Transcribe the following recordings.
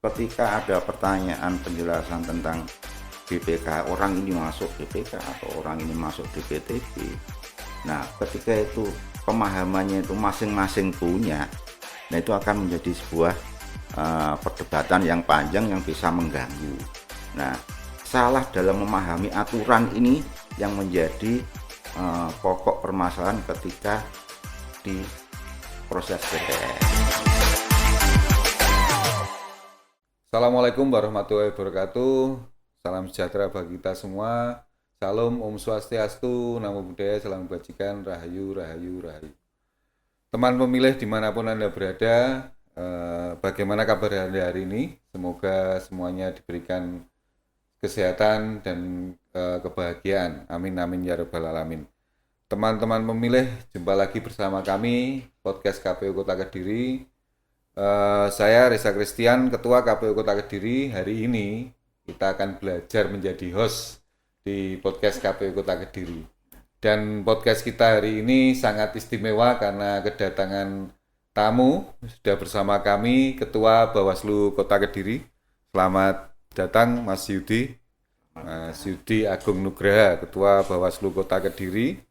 ketika ada pertanyaan penjelasan tentang BPK, orang ini masuk BPK atau orang ini masuk DPTB. Nah, ketika itu pemahamannya itu masing-masing punya, nah itu akan menjadi sebuah perdebatan yang panjang yang bisa mengganggu. Nah, salah dalam memahami aturan ini yang menjadi pokok permasalahan ketika di proses PTS. Assalamualaikum warahmatullahi wabarakatuh. Salam sejahtera bagi kita semua. Salam Om Swastiastu, Namo Buddhaya, Salam Kebajikan, Rahayu, Rahayu, Rahayu. Teman pemilih dimanapun Anda berada, bagaimana kabar Anda hari ini? Semoga semuanya diberikan kesehatan dan kebahagiaan. Amin, amin, ya rabbal alamin. Teman-teman pemilih, jumpa lagi bersama kami, Podcast KPU Kota Kediri. Saya Reza Christian, Ketua KPU Kota Kediri. Hari ini kita akan belajar menjadi host di podcast KPU Kota Kediri. Dan podcast kita hari ini sangat istimewa karena kedatangan tamu. Sudah bersama kami Ketua Bawaslu Kota Kediri. Selamat datang Mas Yudi. Mas Yudi Agung Nugraha, Ketua Bawaslu Kota Kediri.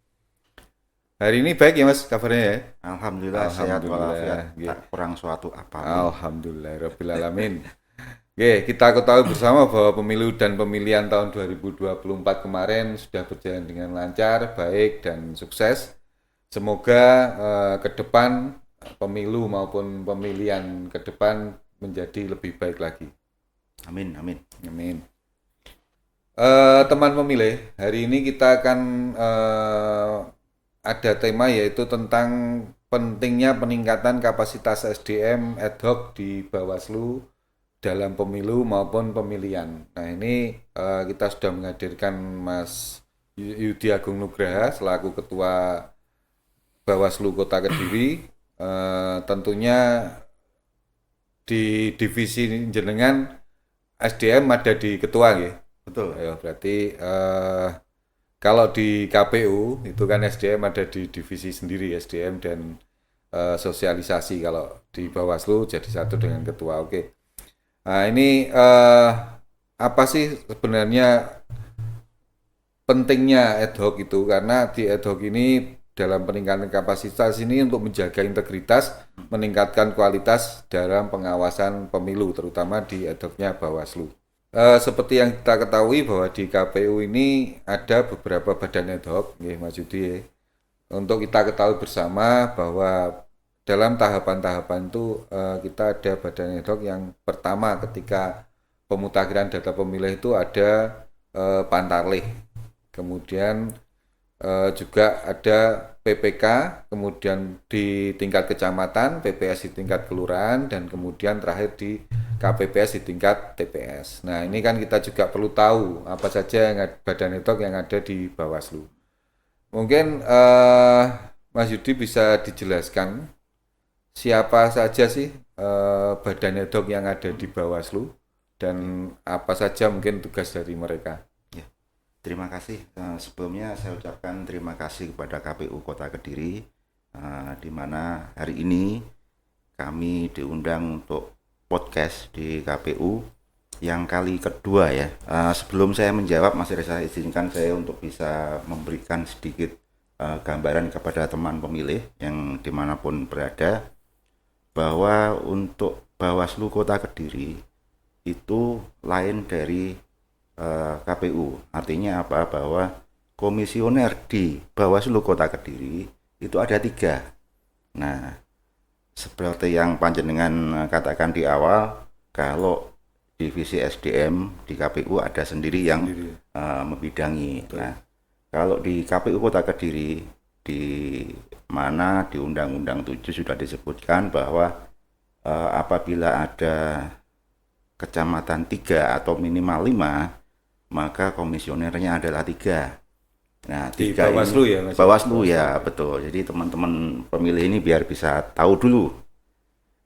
Hari ini baik ya Mas kabarnya ya? Alhamdulillah, sehat walafiat, tak kurang suatu apapun. Alhamdulillah rabbil alamin. Oke, kita ketahui bersama bahwa pemilu dan pemilihan tahun 2024 kemarin sudah berjalan dengan lancar, baik dan sukses. Semoga ke depan pemilu maupun pemilihan ke depan menjadi lebih baik lagi. Amin, amin. Amin. Teman pemilih, hari ini kita akan ada tema yaitu tentang pentingnya peningkatan kapasitas SDM ad hoc di Bawaslu dalam pemilu maupun pemilihan. Nah ini kita sudah menghadirkan Mas Yudi Agung Nugraha selaku Ketua Bawaslu Kota Kediri. Tentunya di divisi jenengan SDM ada di Ketua ya. Betul. Ya, berarti kalau di KPU itu kan SDM ada di divisi sendiri, SDM dan sosialisasi. Kalau di Bawaslu jadi satu dengan ketua. Oke. Nah ini apa sih sebenarnya pentingnya ad hoc itu? Karena di ad hoc ini dalam peningkatan kapasitas ini untuk menjaga integritas, meningkatkan kualitas dalam pengawasan pemilu, terutama di ad hocnya Bawaslu. Seperti yang kita ketahui bahwa di KPU ini ada beberapa badan ad hoc, Mas Yudi. Untuk kita ketahui bersama bahwa dalam tahapan-tahapan itu kita ada badan ad hoc yang pertama ketika pemutakhiran data pemilih itu ada Pantarlih, kemudian juga ada PPK, kemudian di tingkat kecamatan, PPS di tingkat kelurahan, dan kemudian terakhir di KPPS di tingkat TPS. Nah ini kan kita juga perlu tahu apa saja yang badan ad hoc yang ada di Bawaslu. Mungkin Mas Yudi bisa dijelaskan siapa saja sih badan ad hoc yang ada di Bawaslu dan apa saja mungkin tugas dari mereka. Terima kasih. Sebelumnya saya ucapkan terima kasih kepada KPU Kota Kediri, di mana hari ini kami diundang untuk podcast di KPU yang kali kedua ya. Sebelum saya menjawab, Mas Reza, izinkan saya untuk bisa memberikan sedikit gambaran kepada teman pemilih yang dimanapun berada, bahwa untuk Bawaslu Kota Kediri itu lain dari KPU. Artinya apa? Bahwa komisioner di Bawaslu Kota Kediri itu ada 3. Nah, seperti yang panjenengan katakan di awal, kalau divisi SDM di KPU ada sendiri yang membidangi. Betul. Nah, kalau di KPU Kota Kediri, di mana di Undang-Undang 7 sudah disebutkan bahwa apabila ada kecamatan 3 atau minimal 5, maka komisionernya adalah 3. Nah, di Bawaslu ini, ya Mas? Bawaslu ya, betul. Jadi teman-teman pemilih ini biar bisa tahu dulu.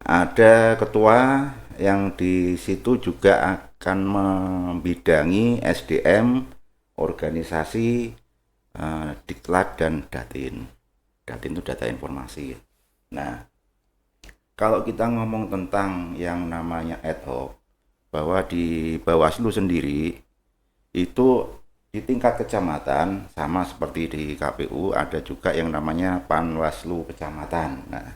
Ada ketua yang di situ juga akan membidangi SDM, organisasi, Diklat dan Datin. Datin itu data informasi. Nah, kalau kita ngomong tentang yang namanya ad hoc, bahwa di Bawaslu sendiri itu di tingkat kecamatan sama seperti di KPU ada juga yang namanya Panwaslu Kecamatan. Nah,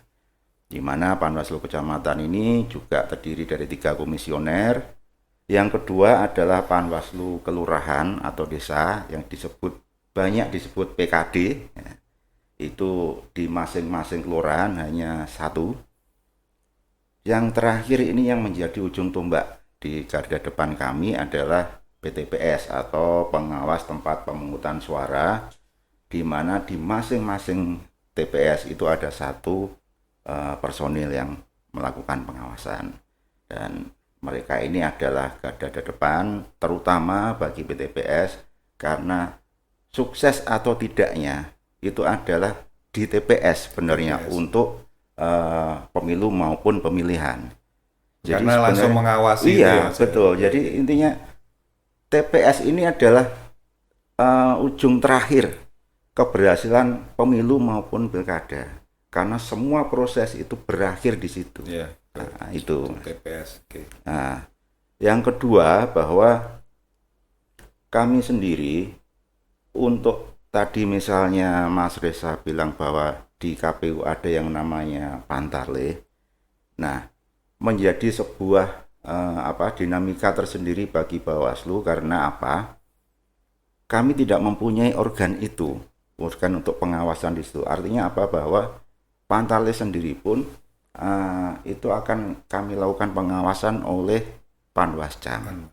di mana Panwaslu Kecamatan ini juga terdiri dari 3 komisioner. Yang kedua adalah Panwaslu Kelurahan atau Desa yang banyak disebut PKD. Ya. Itu di masing-masing kelurahan hanya 1. Yang terakhir ini yang menjadi ujung tombak di garda depan kami adalah PTPS atau pengawas tempat pemungutan suara, di mana di masing-masing TPS itu ada 1 personil yang melakukan pengawasan, dan mereka ini adalah garda depan terutama bagi PTPS karena sukses atau tidaknya itu adalah di TPS sebenarnya untuk pemilu maupun pemilihan. Jadi karena langsung mengawasi. Iya, betul. Jadi intinya TPS ini adalah ujung terakhir keberhasilan pemilu maupun pilkada, karena semua proses itu berakhir di situ. Iya, nah, itu TPS. Okay. Nah, yang kedua bahwa kami sendiri untuk tadi misalnya Mas Reza bilang bahwa di KPU ada yang namanya Pantarlih. Nah, menjadi sebuah dinamika tersendiri bagi Bawaslu karena apa? Kami tidak mempunyai organ untuk pengawasan di situ. Artinya apa? Bahwa Pantarlih sendiri pun itu akan kami lakukan pengawasan oleh Panwascam.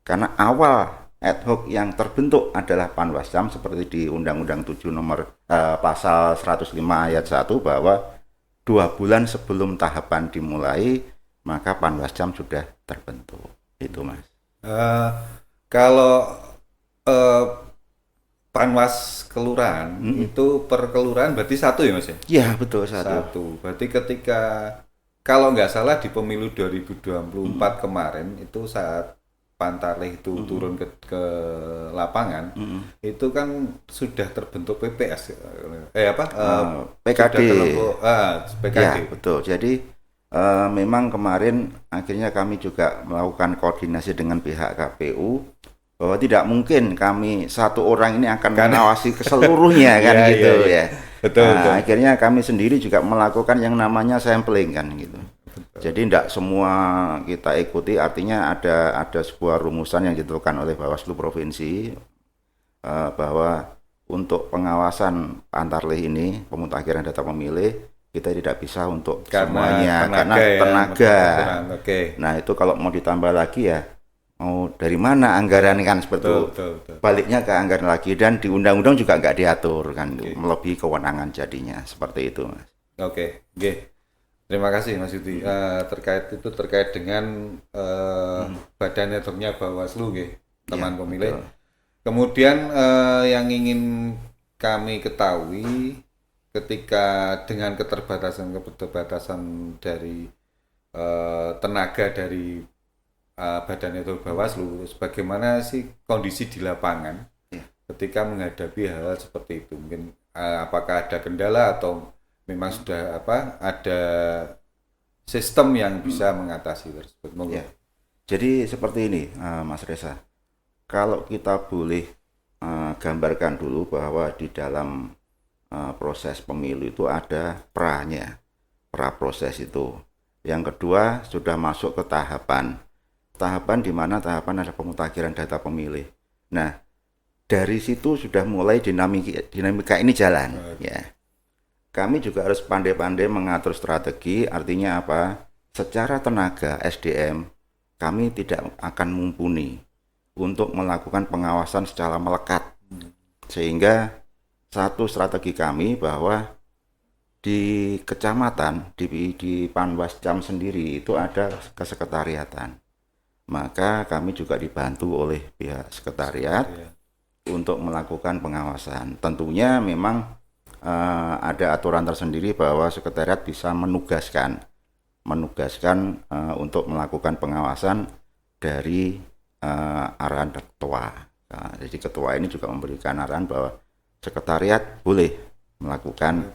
Karena awal ad hoc yang terbentuk adalah Panwascam seperti di Undang-Undang 7 nomor pasal 105 ayat 1 bahwa 2 bulan sebelum tahapan dimulai maka Panwascam sudah terbentuk. Itu Mas. Kalau Panwas kelurahan itu per kelurahan berarti 1 ya Mas ya? Iya betul 1. Berarti ketika kalau nggak salah di pemilu 2024 kemarin itu saat Pantarlih itu turun ke lapangan, itu kan sudah terbentuk PPS, PKD. PKD. Ya, betul. Jadi memang kemarin akhirnya kami juga melakukan koordinasi dengan pihak KPU bahwa tidak mungkin kami 1 orang ini akan mengawasi keseluruhnya kan gitu ya. Betul, betul. Akhirnya kami sendiri juga melakukan yang namanya sampling kan gitu. Jadi tidak semua kita ikuti, artinya ada sebuah rumusan yang ditentukan oleh Bawaslu Provinsi bahwa untuk pengawasan Pantarlih ini, pemutakhiran data pemilih, kita tidak bisa untuk semuanya karena tenaga. Nah itu kalau mau ditambah lagi ya mau dari mana anggaran kan seperti itu. Baliknya ke anggaran lagi, dan di undang-undang juga nggak diatur kan, melebihi kewenangan jadinya seperti itu Mas. Oke. Terima kasih Mas Yudi. Terkait dengan badan ad hocnya Bawaslu teman pemilih. Betul. Kemudian yang ingin kami ketahui ketika dengan keterbatasan dari tenaga dari badan ad hoc Bawaslu, bagaimana sih kondisi di lapangan ketika menghadapi hal seperti itu? Mungkin apakah ada kendala atau memang sudah ada sistem yang bisa mengatasi tersebut? Ya. Jadi seperti ini Mas Reza, kalau kita boleh gambarkan dulu bahwa di dalam proses pemilu itu ada proses itu. Yang kedua sudah masuk ke tahapan di mana tahapan ada pemutakhiran data pemilih. Nah dari situ sudah mulai dinamika ini jalan. Ya. Kami juga harus pandai-pandai mengatur strategi, artinya apa? Secara tenaga SDM, kami tidak akan mumpuni untuk melakukan pengawasan secara melekat. Sehingga satu strategi kami bahwa di kecamatan, di Panwascam sendiri itu ada kesekretariatan. Maka kami juga dibantu oleh pihak sekretariat untuk melakukan pengawasan. Tentunya memang ada aturan tersendiri bahwa sekretariat bisa menugaskan untuk melakukan pengawasan dari arahan ketua. Nah, jadi ketua ini juga memberikan arahan bahwa sekretariat boleh melakukan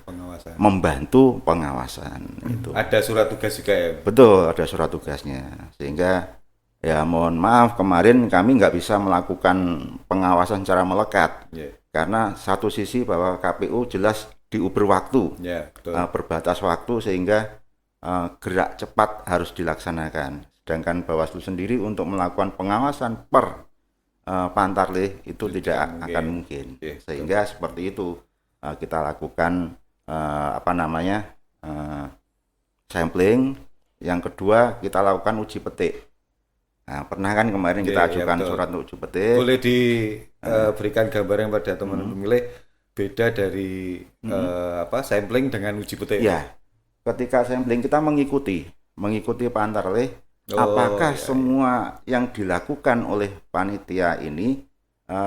membantu pengawasan. Itu ada surat tugas juga ya? Betul, ada surat tugasnya, sehingga Ya mohon maaf kemarin kami nggak bisa melakukan pengawasan secara melekat Ya, karena satu sisi bahwa KPU jelas diuber waktu, ya, betul. berbatas waktu sehingga gerak cepat harus dilaksanakan. Sedangkan Bawaslu sendiri untuk melakukan pengawasan per Pantarlih itu tidak mungkin. akan mungkin. Oke, Sehingga seperti itu kita lakukan sampling. Yang kedua kita lakukan uji petik. Nah, pernah kan kemarin Oke, kita ya, ajukan betul. surat untuk uji petik. Boleh diberikan gambaran pada teman-teman pemilih beda dari sampling dengan uji petik. Ya, ketika sampling kita mengikuti Pantarlih, apakah semua yang dilakukan oleh panitia ini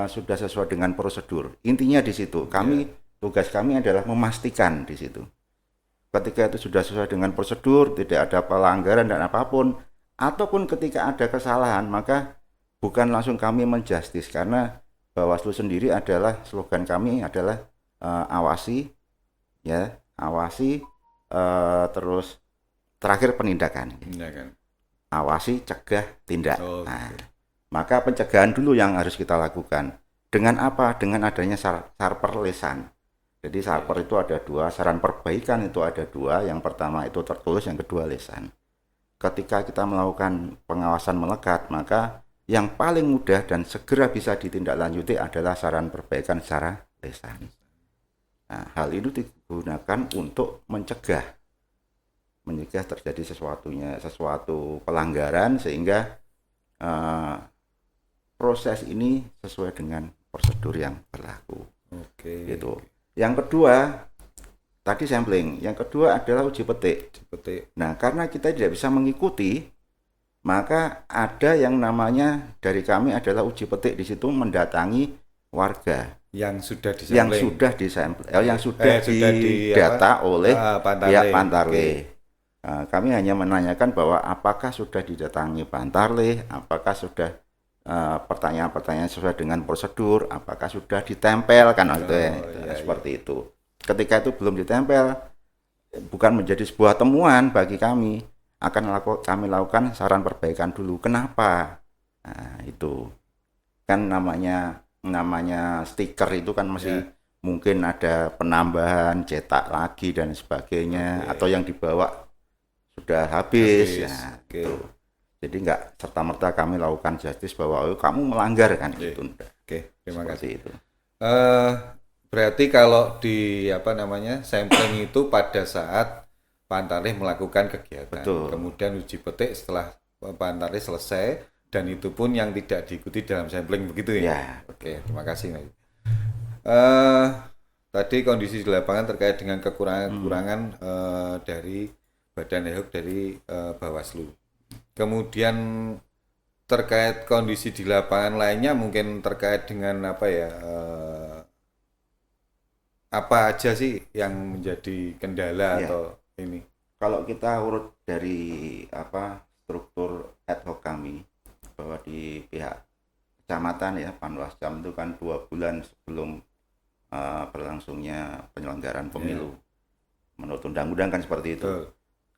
sudah sesuai dengan prosedur. Intinya di situ. Tugas kami adalah memastikan di situ. Ketika itu sudah sesuai dengan prosedur, tidak ada pelanggaran dan apapun, ataupun ketika ada kesalahan, maka bukan langsung kami menjustis karena Bawaslu sendiri adalah slogan kami adalah awasi, ya, awasi, terus terakhir penindakan. Ya, kan? Awasi, cegah, tindak. Oh, Nah, maka pencegahan dulu yang harus kita lakukan. Dengan apa? Dengan adanya sarper lisan. Jadi sarper itu ada dua, saran perbaikan itu ada dua. Yang pertama itu tertulis, yang kedua lisan. Ketika kita melakukan pengawasan melekat, maka yang paling mudah dan segera bisa ditindaklanjuti adalah saran perbaikan secara lisan. Nah, hal itu digunakan untuk mencegah terjadi sesuatu pelanggaran sehingga proses ini sesuai dengan prosedur yang berlaku. Oke. Gitu. Yang kedua, tadi sampling. Yang kedua adalah uji petik. Nah, karena kita tidak bisa mengikuti, maka ada yang namanya dari kami adalah uji petik di situ mendatangi warga yang sudah didata oleh pihak Pantarlih. Kami hanya menanyakan bahwa apakah sudah didatangi Pantarlih, apakah sudah pertanyaan-pertanyaan sesuai dengan prosedur, apakah sudah ditempel kan seperti itu. Ketika itu belum ditempel, bukan menjadi sebuah temuan bagi kami, kami lakukan saran perbaikan dulu. Kenapa? Nah, itu kan namanya stiker itu kan masih mungkin ada penambahan, cetak lagi dan sebagainya, atau yang dibawa sudah habis. Gitu. Jadi nggak serta-merta kami lakukan justice bahwa kamu melanggar kan gitu. Terima kasih. Itu. Berarti kalau di sampling itu pada saat Pantarlih melakukan kegiatan, kemudian uji petik setelah Pantarlih selesai, dan itu pun yang tidak diikuti dalam sampling begitu ya? Oke, terima kasih. Tadi kondisi di lapangan terkait dengan kekurangan dari Badan ad hoc dari Bawaslu. Kemudian terkait kondisi di lapangan lainnya mungkin terkait dengan apa aja sih yang menjadi kendala atau ini? Kalau kita urut dari struktur ad hoc kami, bahwa di pihak kecamatan ya Panwascam itu kan 2 bulan sebelum berlangsungnya penyelenggaraan pemilu. Menurut undang-undang kan seperti itu.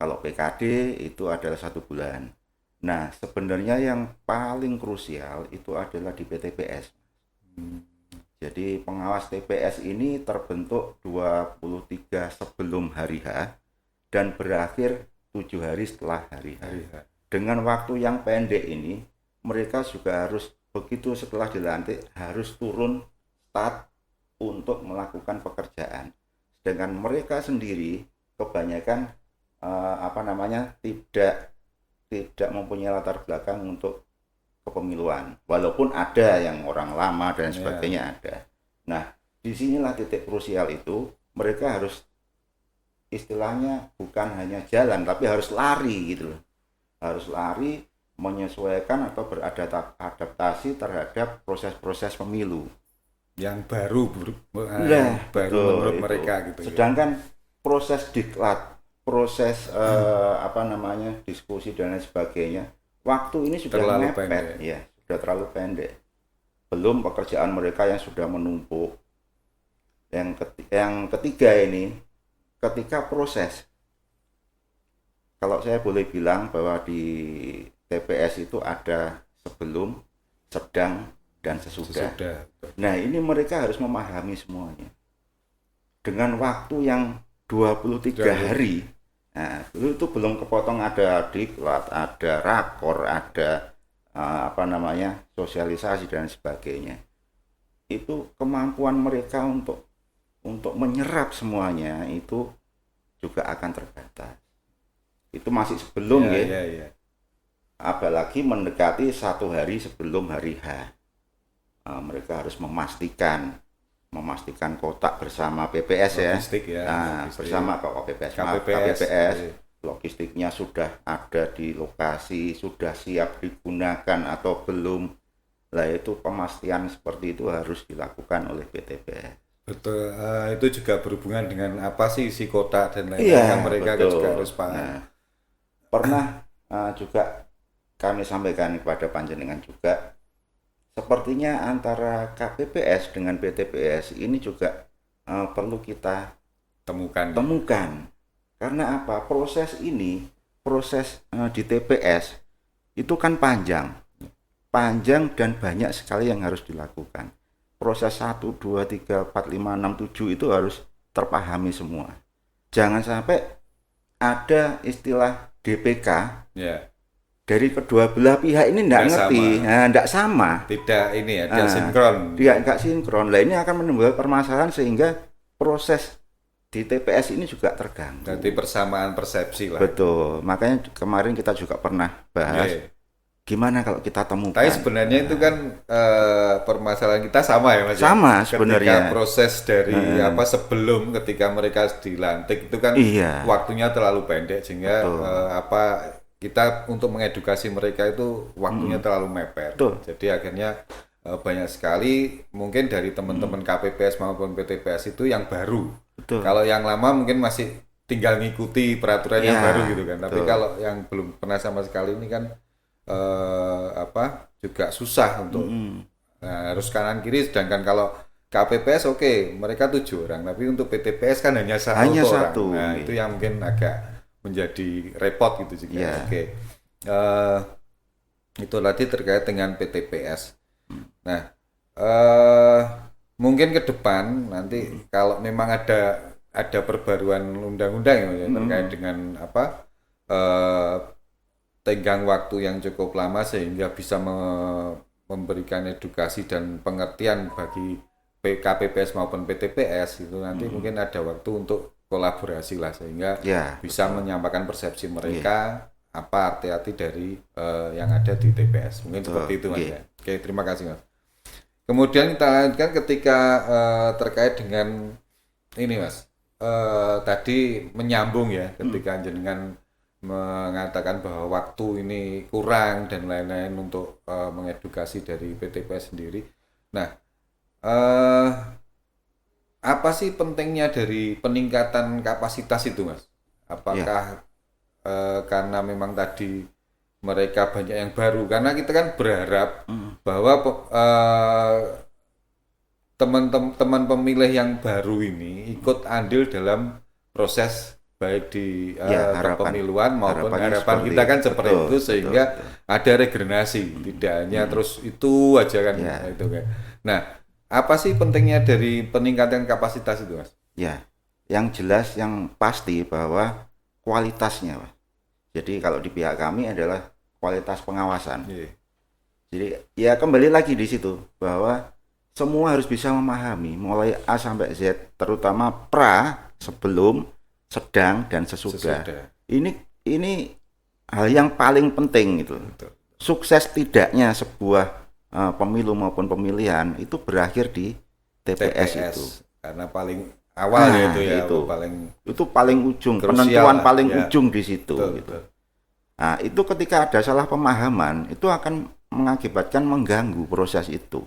Kalau PKD itu adalah 1 bulan. Nah, sebenarnya yang paling krusial itu adalah di PTPS. Jadi pengawas TPS ini terbentuk 23 sebelum hari H dan berakhir 7 hari setelah hari H. Dengan waktu yang pendek ini, mereka juga harus begitu setelah dilantik harus turun start untuk melakukan pekerjaan. Sedangkan mereka sendiri kebanyakan tidak mempunyai latar belakang untuk kepemiluan, walaupun ada yang orang lama dan sebagainya ada. Nah, disinilah titik krusial itu, mereka harus istilahnya bukan hanya jalan, tapi harus lari gitu loh. Harus lari menyesuaikan atau beradaptasi terhadap proses-proses pemilu yang baru menurut mereka gitu. Sedangkan proses diklat, proses diskusi dan lain sebagainya, waktu ini sudah mepet, sudah terlalu pendek. Belum pekerjaan mereka yang sudah menumpuk. Yang ketiga ini, ketika proses, kalau saya boleh bilang bahwa di TPS itu ada sebelum, sedang, dan sesudah. Nah, ini mereka harus memahami semuanya. Dengan waktu yang 23 hari, nah, itu belum kepotong ada diklat, ada rakor, ada sosialisasi dan sebagainya. Itu kemampuan mereka untuk menyerap semuanya itu juga akan terbatas. Itu masih sebelum ya. Apalagi mendekati 1 hari sebelum hari H. Mereka harus memastikan kotak bersama PPS logistik bersama KPPS logistiknya sudah ada di lokasi, sudah siap digunakan atau belum. Lah itu pemastian seperti itu harus dilakukan oleh PTPS. Betul, itu juga berhubungan dengan apa sih isi kotak dan lain-lain yang mereka juga harus paham. Nah, pernah juga kami sampaikan kepada panjenengan juga, sepertinya antara KPPS dengan PTPS ini juga perlu kita temukan. Karena apa? Proses di TPS itu kan panjang dan banyak sekali yang harus dilakukan. Proses 1, 2, 3, 4, 5, 6, 7 itu harus terpahami semua. Jangan sampai ada istilah DPK dari kedua belah pihak ini tidak ngerti, tidak sama. Tidak ini tidak sinkron. Tidak sinkron. Lah ini akan menimbulkan permasalahan sehingga proses di TPS ini juga terganggu. Berarti persamaan persepsi lah. Betul. Makanya kemarin kita juga pernah bahas. Gimana kalau kita temukan? Tapi sebenarnya itu kan permasalahan kita sama ya Mas. Sama sebenarnya. Ketika proses dari sebelum ketika mereka dilantik itu kan waktunya terlalu pendek sehingga kita untuk mengedukasi mereka itu waktunya terlalu mepet. Jadi akhirnya banyak sekali mungkin dari teman-teman KPPS maupun PTPS itu yang baru. Kalau yang lama mungkin masih tinggal ngikuti peraturan yang baru gitu kan. Tapi kalau yang belum pernah sama sekali ini kan juga susah untuk harus kanan kiri, sedangkan kalau KPPS mereka 7 orang, tapi untuk PTPS kan hanya satu orang. Nah itu yang mungkin agak menjadi repot gitu juga. Itu tadi terkait dengan PTPS. Nah mungkin ke depan nanti kalau memang ada perbaruan undang-undang ya, terkait dengan tenggang waktu yang cukup lama sehingga bisa memberikan edukasi dan pengertian bagi KPPS maupun PTPS itu nanti mungkin ada waktu untuk kolaborasi lah sehingga bisa menyampaikan persepsi mereka apa arti-arti dari yang ada di TPS mungkin seperti itu Mas ya. Oke, terima kasih Mas. Kemudian kita lanjutkan ketika terkait dengan ini Mas tadi menyambung ya ketika jenengan mengatakan bahwa waktu ini kurang dan lain-lain untuk mengedukasi dari PTPS sendiri. Nah, apa sih pentingnya dari peningkatan kapasitas itu, Mas? Apakah karena memang tadi mereka banyak yang baru? Karena kita kan berharap bahwa teman-teman pemilih yang baru ini ikut andil dalam proses baik di pemiluan maupun harapan kita kan seperti itu sehingga ada regenerasi, tidak hanya terus itu aja kan itu kan. Nah, apa sih pentingnya dari peningkatan kapasitas itu, Mas? Ya, yang jelas yang pasti bahwa kualitasnya, Mas. Jadi kalau di pihak kami adalah kualitas pengawasan. Jadi ya kembali lagi di situ bahwa semua harus bisa memahami mulai A sampai Z, terutama pra, sebelum, sedang dan sesudah. Ini hal yang paling penting itu. Sukses tidaknya sebuah pemilu maupun pemilihan itu berakhir di TPS itu. Karena paling awal itu paling ujung, penentuan paling ujung di situ gitu. Nah, itu ketika ada salah pemahaman itu akan mengakibatkan mengganggu proses itu.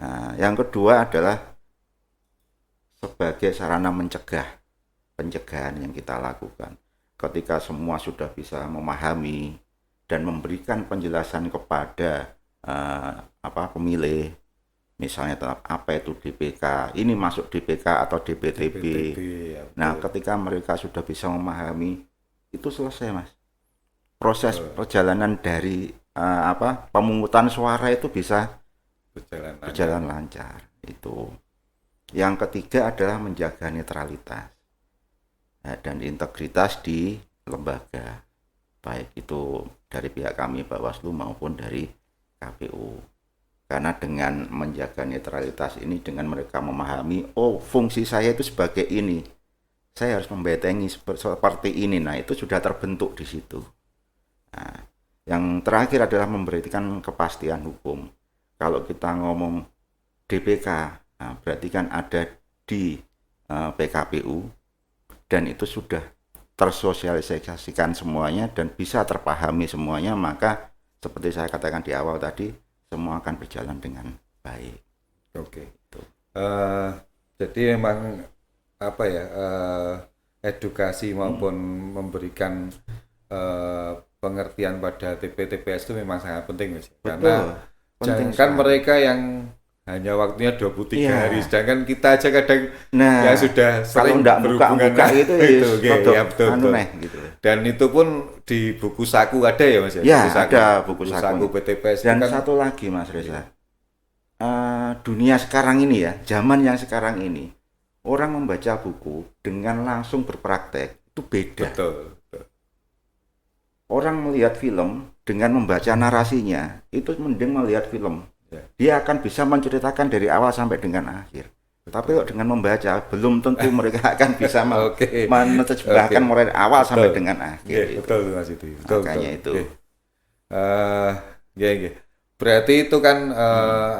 Nah, yang kedua adalah sebagai sarana pencegahan yang kita lakukan. Ketika semua sudah bisa memahami dan memberikan penjelasan kepada pemilih, misalnya tentang apa itu DPK, ini masuk DPK atau DPTB. Nah, ketika mereka sudah bisa memahami, itu selesai, Mas. proses perjalanan dari pemungutan suara itu bisa berjalan lancar. Itu. Yang ketiga adalah menjaga netralitas dan integritas di lembaga, baik itu dari pihak kami Bawaslu maupun dari KPU. Karena dengan menjaga netralitas ini, dengan mereka memahami, oh fungsi saya itu sebagai ini, saya harus membentengi seperti ini. Nah, itu sudah terbentuk di situ. Nah, yang terakhir adalah memberikan kepastian hukum. Kalau kita ngomong DPK, nah, berarti kan ada di PKPU dan itu sudah tersosialisasikan semuanya dan bisa terpahami semuanya, maka seperti saya katakan di awal tadi, semua akan berjalan dengan baik. Oke. Jadi memang edukasi maupun memberikan pengertian pada TPS itu memang sangat penting, Mas. Karena jangankan mereka yang hanya waktunya 23 hari, sedangkan kita aja kadang yang sudah sering berhubungan gitu, betul. Gitu. Dan itu pun di buku saku ada ya, Mas? Ya, ada buku saku PTPS. Dan satu lagi, Mas Reza, dunia sekarang ini ya, zaman yang sekarang ini, orang membaca buku dengan langsung berpraktek itu beda. Betul. Orang melihat film dengan membaca narasinya itu mending melihat film. Dia akan bisa menceritakan dari awal sampai dengan akhir. Tapi kok dengan membaca belum tentu mereka akan bisa menerjemahkan mulai awal sampai dengan akhir. Betul, Mas itu. Makanya itu. Berarti itu kan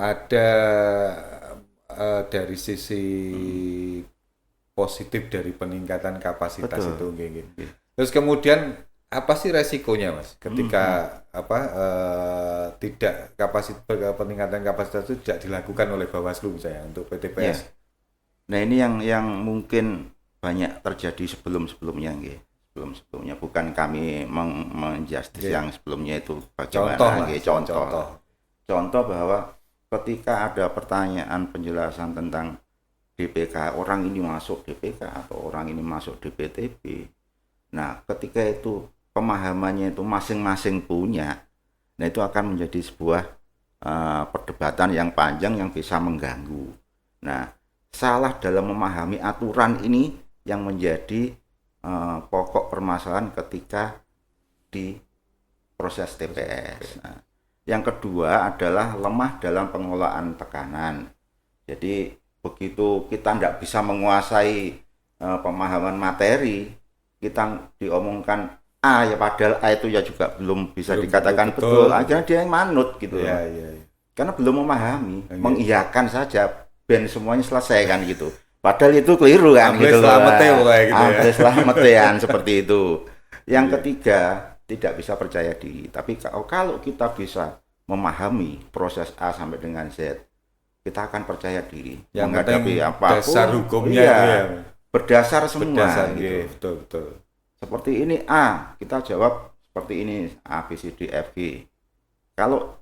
ada dari sisi positif dari peningkatan kapasitas itu. Terus kemudian apa sih resikonya, Mas, ketika tidak peningkatan kapasitas itu tidak dilakukan oleh Bawaslu misalnya untuk PTPS? Ya. Nah, ini yang mungkin banyak terjadi sebelumnya, sebelumnya bukan kami menjustis yang sebelumnya itu bagaimana. Contoh bahwa ketika ada pertanyaan penjelasan tentang DPK, orang ini masuk DPK atau orang ini masuk DPTB. Nah, ketika itu pemahamannya itu masing-masing punya, nah itu akan menjadi sebuah perdebatan yang panjang yang bisa mengganggu. Nah, salah dalam memahami aturan ini yang menjadi pokok permasalahan ketika di proses TPS. Nah, yang kedua adalah lemah dalam pengelolaan tekanan. Jadi begitu kita tidak bisa menguasai pemahaman materi, kita diomongkan A ya padahal A itu ya juga belum bisa dikatakan betul. Akhirnya dia yang manut gitu. Ya. Karena belum memahami, mengiyakan saja ben semuanya selesai kan gitu. Padahal itu keliru kan gitu. Selametean seperti itu. Yang ketiga, tidak bisa percaya diri. Tapi kalau kita bisa memahami proses A sampai dengan Z, kita akan percaya diri menghadapi apapun. Dasar hukumnya berdasar semua gitu. Betul. Seperti ini A, kita jawab seperti ini A, B, C, D, F, G. Kalau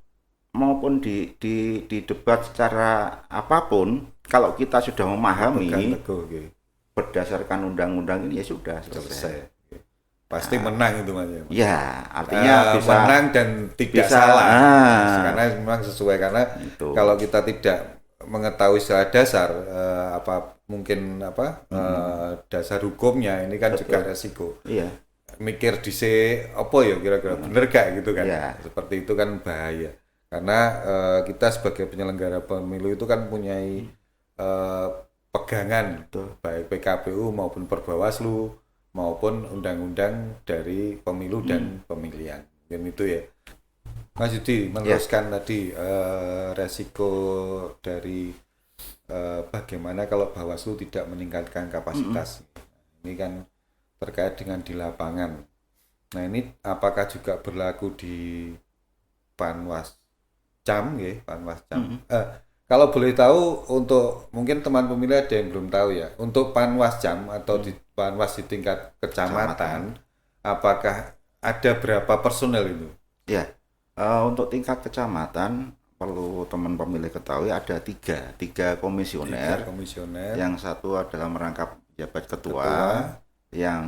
maupun di debat secara apapun, kalau kita sudah memahami berdasarkan undang-undang ini ya sudah selesai. Pasti menang itu, Mas. Ya, artinya bisa menang dan tidak salah. Karena memang sesuai, karena itu. Kalau kita tidak mengetahui secara dasar dasar hukumnya ini kan juga resiko. Iya. Mikir dhisik apa ya kira-kira bener gak gitu kan. Iya. Seperti itu kan bahaya. Karena kita sebagai penyelenggara pemilu itu kan punya pegangan baik PKPU maupun Perbawaslu maupun undang-undang dari pemilu dan pemilihan. Dan itu ya. Mas Yudi meneruskan tadi resiko dari bagaimana kalau Bawaslu tidak meningkatkan kapasitas. Ini kan terkait dengan di lapangan. Nah, ini apakah juga berlaku di Panwascam ya, Panwascam. Kalau boleh tahu, untuk mungkin teman pemilih ada yang belum tahu ya, untuk Panwascam atau di Panwas di tingkat kecamatan, apakah ada berapa personel itu? Ya, untuk tingkat kecamatan perlu teman pemilih ketahui ada tiga komisioner. Komisioner. Yang satu adalah merangkap jabat ketua, yang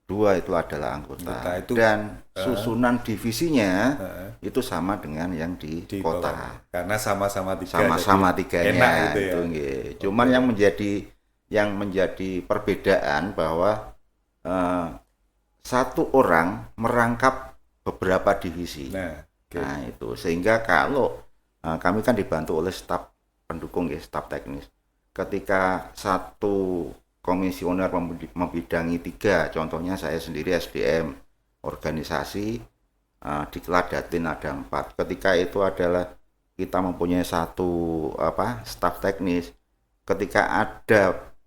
2 itu adalah anggota. Itu, Dan susunan divisinya Heeh. itu sama dengan yang di kota. bawahnya. Karena sama-sama 3. Sama-sama jadi tiganya enak itu ya. itu nggih. Cuman yang menjadi perbedaan bahwa satu orang merangkap beberapa divisi. Nah, Nah, itu sehingga kalau kami kan dibantu oleh staf pendukung ya, staf teknis. Ketika satu komisioner membidangi 3, contohnya saya sendiri SDM, organisasi, diklat Datin ada 4. Ketika itu adalah kita mempunyai satu staf teknis, ketika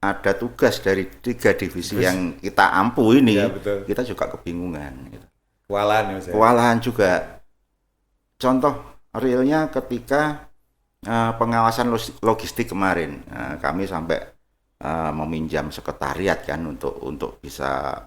ada tugas dari 3 divisi yang kita ampu ini, ya, betul. kita juga kebingungan. Gitu. Kewalahan juga. Contoh realnya ketika pengawasan logistik kemarin, kami sampai meminjam sekretariat kan untuk bisa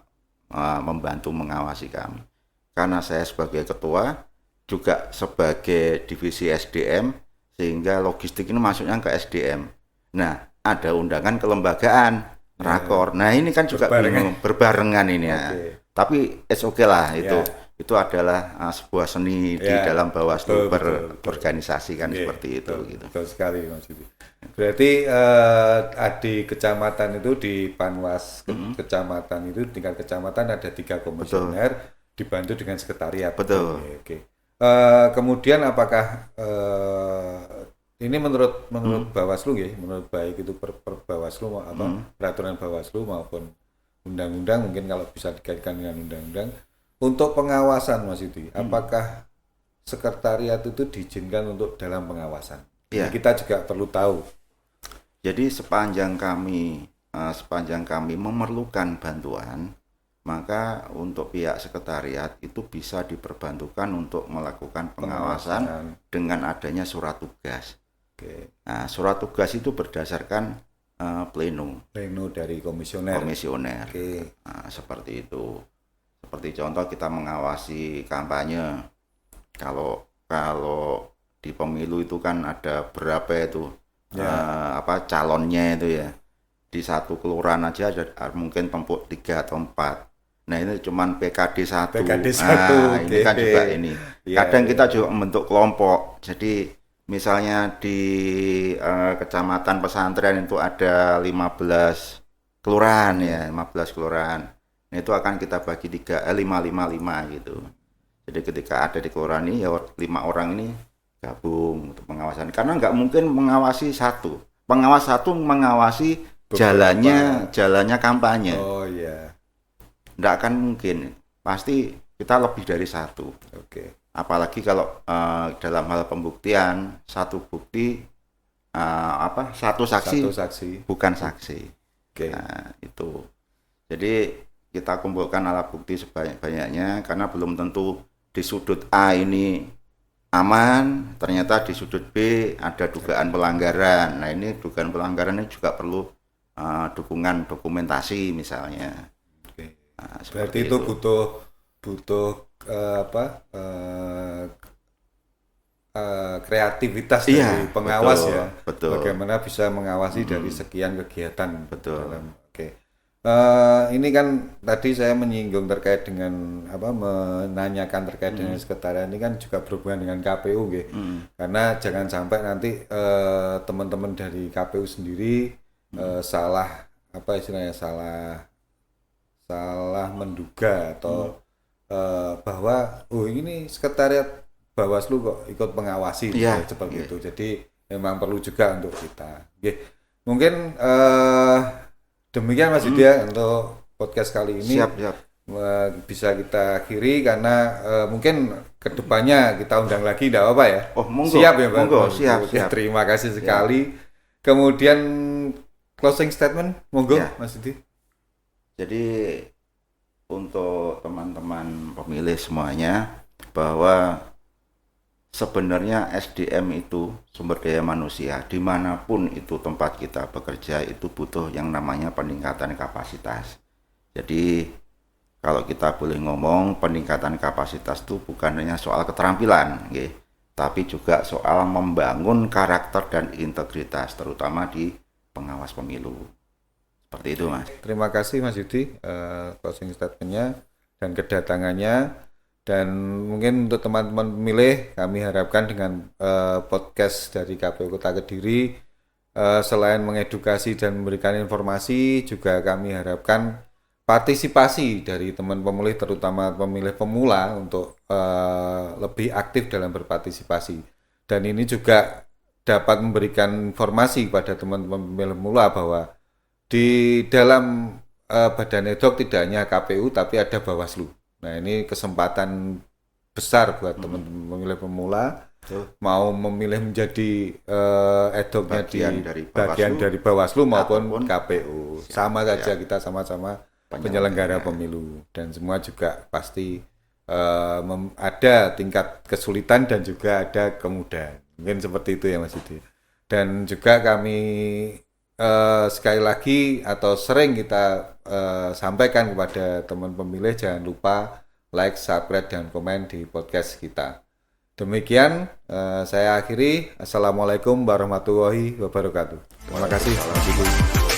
membantu mengawasi kami. Karena saya sebagai ketua, juga sebagai divisi SDM, sehingga logistik ini masuknya ke SDM. Nah, ada undangan kelembagaan, rakor. Nah, ini kan juga berbarengan ini ya. Tapi oke lah itu. Itu adalah sebuah seni di dalam Bawaslu berorganisasi kan seperti itu. Gitu. Betul sekali Mas Yudi. Berarti di kecamatan itu, di Panwas kecamatan itu, tingkat kecamatan ada 3 komisioner dibantu dengan sekretariat. Betul. Oke. Kemudian apakah ini menurut Bawaslu ya, menurut baik itu Bawaslu peraturan Bawaslu maupun undang-undang, mungkin kalau bisa dikaitkan dengan undang-undang, untuk pengawasan Mas Yudi, apakah sekretariat itu diizinkan untuk dalam pengawasan? Ya. Kita juga perlu tahu. Jadi sepanjang kami memerlukan bantuan, maka untuk pihak sekretariat itu bisa diperbantukan untuk melakukan pengawasan dengan adanya surat tugas. Oke. Nah, surat tugas itu berdasarkan pleno dari komisioner. Oke. Nah, seperti itu. Seperti contoh kita mengawasi kampanye. Kalau di pemilu itu kan ada berapa itu calonnya itu ya. Di satu kelurahan aja ada mungkin tempuk 3 atau 4. Nah, ini cuman PKD 1. Ini kan juga ini. Kadang kita juga membentuk kelompok. Jadi misalnya di kecamatan pesantren itu ada 15 kelurahan ya, 15 kelurahan. Nah, itu akan kita bagi 5 gitu. Jadi ketika ada di kelurahan ini ya 5 orang ini gabung untuk pengawasan. Karena nggak mungkin mengawasi satu. Pengawas satu mengawasi jalannya kampanye. Oh iya. Nggak akan mungkin. Pasti kita lebih dari 1. Oke. Apalagi kalau dalam hal pembuktian, satu bukti satu saksi bukan saksi. Oke. Nah, itu. Jadi kita kumpulkan alat bukti sebanyak-banyaknya, karena belum tentu di sudut A ini aman, ternyata di sudut B ada dugaan pelanggaran. Nah, ini dugaan pelanggaran ini juga perlu dukungan dokumentasi misalnya. Oke. Nah, berarti itu butuh kreativitas dari pengawas, betul, ya. Betul. Bagaimana bisa mengawasi dari sekian kegiatan. Betul. Oke. Ini kan tadi saya menyinggung terkait dengan menanyakan terkait dengan sekretariat, ini kan juga berhubungan dengan KPU gitu. Karena jangan sampai nanti teman-teman dari KPU sendiri salah menduga atau bahwa ini sekretariat Bawaslu kok ikut mengawasi seperti itu. Jadi memang perlu juga untuk kita. Mungkin demikian Mas Yudi untuk podcast kali ini. Siap. Bisa kita akhiri karena mungkin kedepannya kita undang lagi, tidak apa ya? Oh, monggo. Siap ya Pak? Monggo, siap. Terima kasih sekali. Kemudian closing statement, monggo Mas Yudi. Jadi untuk teman-teman pemilih semuanya, bahwa sebenarnya SDM itu sumber daya manusia, dimanapun itu tempat kita bekerja itu butuh yang namanya peningkatan kapasitas. Jadi kalau kita boleh ngomong, peningkatan kapasitas itu bukan hanya soal keterampilan, tapi juga soal membangun karakter dan integritas, terutama di pengawas pemilu. Seperti itu, Mas. Terima kasih Mas Yudi closing statement-nya dan kedatangannya. Dan mungkin untuk teman-teman pemilih, kami harapkan dengan podcast dari KPU Kota Kediri, selain mengedukasi dan memberikan informasi, juga kami harapkan partisipasi dari teman pemilih, terutama pemilih pemula, untuk lebih aktif dalam berpartisipasi. Dan ini juga dapat memberikan informasi kepada teman-teman pemilih pemula bahwa di dalam badan ad hoc tidak hanya KPU tapi ada Bawaslu. Nah, ini kesempatan besar buat teman-teman pemilih pemula mau memilih menjadi ad hoc-nya bagian dari Bawaslu maupun KPU. Sama saja, kita sama-sama penyelenggara pemilu, dan semua juga pasti ada tingkat kesulitan dan juga ada kemudahan. Mungkin seperti itu ya Mas Yudi. Dan juga kami sekali lagi atau sering kita sampaikan kepada teman pemilih, jangan lupa like, subscribe, dan komen di podcast kita. Demikian saya akhiri. Assalamualaikum warahmatullahi wabarakatuh. Terima kasih.